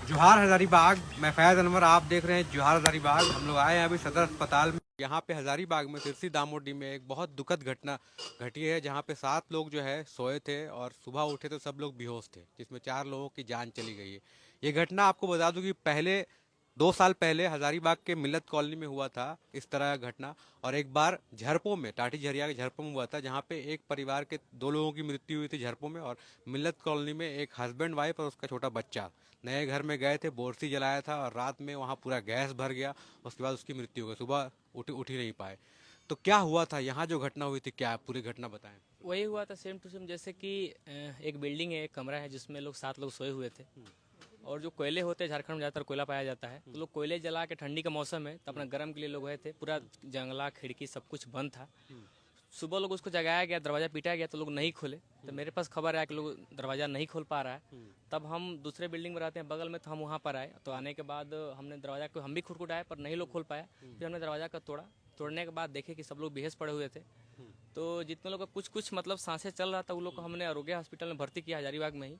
जोहार हजारीबाग। मैं फैज़ अनवर, आप देख रहे हैं जोहार हजारीबाग। हम लोग आए हैं अभी सदर अस्पताल में। यहाँ पे हजारीबाग में सिरसी दामोडी में एक बहुत दुखद घटना घटी है, जहाँ पे 7 लोग जो है सोए थे और सुबह उठे तो सब लोग बेहोश थे, जिसमें 4 लोगों की जान चली गई है। ये घटना आपको बता दूं कि पहले 2 साल पहले हजारीबाग के मिल्लत कॉलोनी में हुआ था इस तरह का घटना। और एक बार झरपो में, टाटी झरिया के झरपो में हुआ था, जहाँ पे एक परिवार के 2 लोगों की मृत्यु हुई थी झरपो में। और मिल्लत कॉलोनी में एक हस्बैंड वाइफ और उसका छोटा बच्चा नए घर में गए थे, बोरसी जलाया था और रात में वहाँ पूरा गैस भर गया। उसके बाद उसकी मृत्यु हो गई, सुबह उठ ही नहीं पाए। तो क्या हुआ था यहाँ, जो घटना हुई थी, क्या आप पूरी घटना बताएं। वही हुआ था सेम टू सेम। जैसे कि एक बिल्डिंग है, एक कमरा है जिसमें लोग 7 लोग सोए हुए थे। और जो कोयले होते हैं, झारखंड में ज़्यादातर कोयला पाया जाता है, तो लोग कोयले जला के, ठंडी का मौसम है तो अपना गर्म के लिए लोग गए थे। पूरा जंगला खिड़की सब कुछ बंद था। सुबह लोग उसको जगाया गया, दरवाज़ा पीटा गया तो लोग नहीं खोले। तो मेरे पास खबर आया कि लोग दरवाज़ा नहीं खोल पा रहा है। तब हम दूसरे बिल्डिंग में रहते हैं बगल में, तो हम वहाँ पर आए। तो आने के बाद हमने दरवाज़ा को हम भी खुटखुटाए पर नहीं लोग खोल पाया। फिर हमने दरवाज़ा का तोड़ा। तोड़ने के बाद देखे कि सब लोग बेहोश पड़े हुए थे। तो जितने लोग का कुछ कुछ मतलब सांसें चल रहा था, उन लोग को हमने आरोग्य हॉस्पिटल में भर्ती किया हजारीबाग में ही।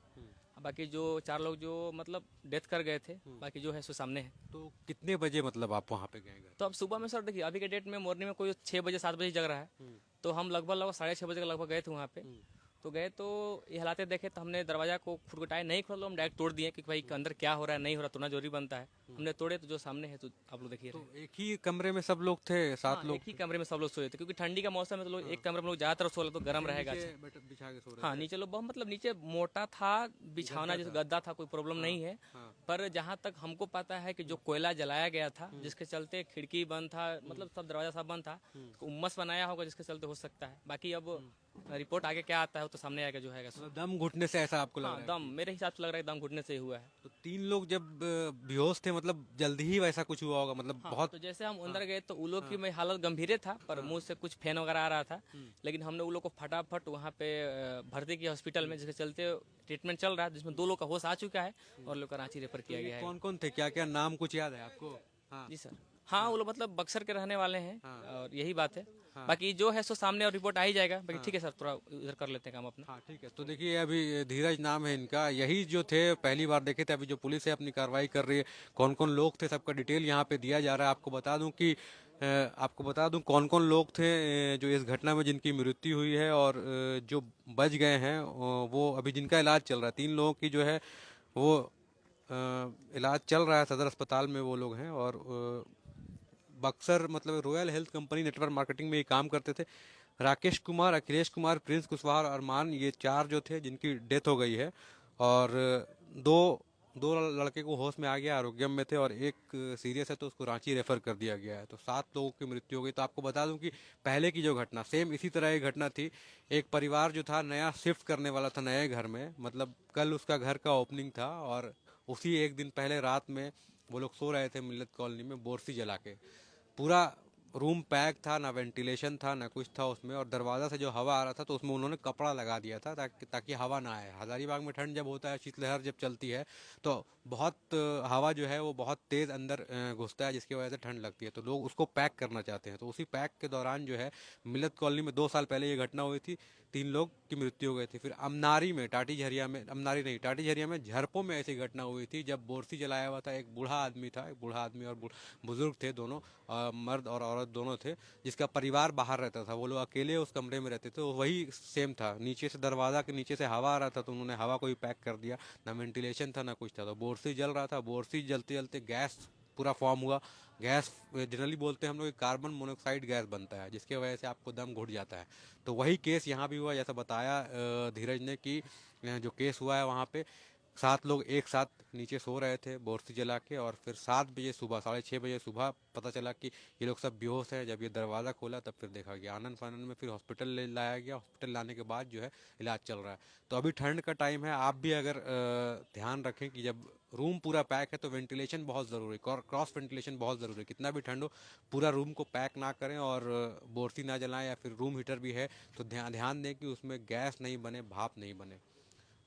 बाकी जो 4 लोग जो मतलब डेथ कर गए थे, बाकी जो है सो सामने है। तो कितने बजे मतलब आप वहाँ पे गए घर। तो अब सुबह में सर देखिए, अभी के डेट में मॉर्निंग में कोई 6 बजे 7 बजे जग रहा है। तो हम लगभग लगभग 6:30 बजे के लगभग गए थे वहाँ पे। तो गए तो ये हालात देखे तो हमने दरवाजा को फुटकुटाए, नहीं खोला, हम डायरेक्ट तोड़ दिए कि भाई अंदर क्या हो रहा है, नहीं हो रहा, तोड़ना जरूरी बनता है। हमने तोड़े तो जो सामने है तो आप लोग देखिए तो रहे। एक ही कमरे में सब लोग थे, हाँ, 7 लोग एक ही थे। कमरे में सब लोग सोए थे क्योंकि ठंडी का मौसम है तो लोग हाँ। एक कमरे में लोग ज़्यादातर सो तो गर्म रहेगा। नीचे अच्छा। बिछा के सो रहे हाँ, थे। नीचे लोग बहुत मतलब नीचे मोटा था, बिछावना गद्दा जैसे था। गद्दा था, कोई प्रॉब्लम हाँ। नहीं है। हाँ। पर जहाँ तक हमको पता है कि जो कोयला जलाया गया था, जिसके चलते खिड़की बंद था, मतलब सब दरवाजा सब बंद था, तो उम्मस बनाया होगा जिसके चलते हो सकता है। बाकी अब रिपोर्ट आगे क्या आता है वो तो सामने आएगा जो है सो। मतलब दम घुटने से ऐसा आपको लग हाँ, रहा है दम कि। मेरे हिसाब से लग रहा है दम घुटने से ही हुआ है। तो 3 लोग जब बेहोश थे, मतलब जल्दी ही वैसा कुछ हुआ होगा, मतलब हाँ, बहुत। तो जैसे हम हाँ। अंदर गए तो उन लोग की हाँ। में हालत गंभीर था, पर हाँ। मुंह से कुछ फेन वगैरह आ रहा था। लेकिन हमने उन लोग को फटाफट वहाँ पे भर्ती किया हॉस्पिटल में, जिसके चलते ट्रीटमेंट चल रहा है, जिसमें 2 लोग का होश आ चुका है और लोग का रांची रेफर तो किया ये गया है। कौन कौन थे, क्या क्या नाम कुछ याद है आपको। हाँ। जी सर। हाँ, हाँ। वो लोग मतलब बक्सर के रहने वाले हैं। हाँ। और यही बात है। हाँ। बाकी जो है सो सामने और रिपोर्ट आ ही जाएगा। बाकी हाँ। ठीक है सर, थोड़ा इधर कर लेते हैं काम अपना। हाँ ठीक है। तो देखिए, अभी धीरज नाम है इनका, यही जो थे पहली बार देखे थे। अभी जो पुलिस है अपनी कार्रवाई कर रही है, कौन कौन लोग थे सबका डिटेल यहाँ पे दिया जा रहा है। आपको बता दूं कौन कौन लोग थे जो इस घटना में जिनकी मृत्यु हुई है। और जो बच गए हैं वो अभी जिनका इलाज चल रहा है, 3 लोगों की जो है वो इलाज चल रहा है सदर अस्पताल में, वो लोग हैं। और बक्सर मतलब royal health company network marketing में ये काम करते थे। राकेश कुमार, अखिलेश कुमार, प्रिंस कुशवाहा और अरमान, ये 4 जो थे जिनकी डेथ हो गई है। और दो दो लड़के को होश में आ गया, आरोग्यम में थे, और एक सीरियस है तो उसको रांची रेफर कर दिया गया है। तो 7 लोगों की मृत्यु हो गई। तो आपको बता दूं कि पहले की जो घटना सेम इसी तरह की घटना थी। एक परिवार जो था नया शिफ्ट करने वाला था नए घर में, मतलब कल उसका घर का ओपनिंग था। और उसी एक दिन पहले रात में वो लोग सो रहे थे मिल्लत कॉलोनी में बोरसी जला के। पूरा रूम पैक था, ना वेंटिलेशन था ना कुछ था उसमें। और दरवाज़ा से जो हवा आ रहा था तो उसमें उन्होंने कपड़ा लगा दिया था ताकि ताकि हवा ना आए। हजारीबाग में ठंड जब होता है, शीतलहर जब चलती है, तो बहुत हवा जो है वो बहुत तेज़ अंदर घुसता है, जिसकी वजह से ठंड लगती है। तो लोग उसको पैक करना चाहते हैं। तो उसी पैक के दौरान जो है मिल्लत कॉलोनी में 2 साल पहले ये घटना हुई थी, 3 लोग की मृत्यु हो गई थी। फिर अमनारी में, टाटी झरिया में, अमनारी नहीं टाटी झरिया में, झरपो में ऐसी घटना हुई थी जब बोरसी जलाया हुआ था। एक बूढ़ा आदमी था, एक बूढ़ा आदमी और बुजुर्ग थे दोनों, मर्द और औरत दोनों थे, जिसका परिवार बाहर रहता था। वो लोग अकेले उस कमरे में रहते थे। तो वही सेम था, नीचे से दरवाज़ा के नीचे से हवा आ रहा था तो उन्होंने हवा को ही पैक कर दिया। ना वेंटिलेशन था ना कुछ था। तो बोरसी जल रहा था, बोरसी जलते जलते गैस पूरा फॉर्म हुआ। गैस जनरली बोलते हैं हम लोग कार्बन मोनोऑक्साइड गैस बनता है, जिसके वजह से आपको दम घुट जाता है। तो वही केस यहाँ भी हुआ, जैसा बताया धीरज ने कि जो केस हुआ है वहाँ पे 7 लोग एक साथ नीचे सो रहे थे बोरसी जला के। और फिर 7 बजे सुबह, 6:30 बजे सुबह पता चला कि ये लोग सब बेहोश हैं। जब ये दरवाज़ा खोला तब फिर देखा गया। आनंद फानन में फिर हॉस्पिटल ले लाया गया। हॉस्पिटल लाने के बाद जो है इलाज चल रहा है। तो अभी ठंड का टाइम है, आप भी अगर ध्यान रखें कि जब रूम पूरा पैक है तो वेंटिलेशन बहुत ज़रूरी है, क्रॉस वेंटिलेशन बहुत ज़रूरी है। कितना भी ठंड हो, पूरा रूम को पैक ना करें और बोरसी ना जलाएं। या फिर रूम हीटर भी है तो ध्यान ध्यान दें कि उसमें गैस नहीं बने, भाप नहीं बने।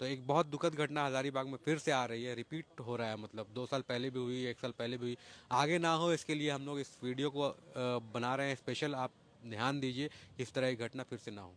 तो एक बहुत दुखद घटना हजारीबाग में फिर से आ रही है, रिपीट हो रहा है। मतलब 2 साल पहले भी हुई, 1 साल पहले भी हुई। आगे ना हो इसके लिए हम लोग इस वीडियो को बना रहे हैं स्पेशल। आप ध्यान दीजिए इस तरह की घटना फिर से ना हो।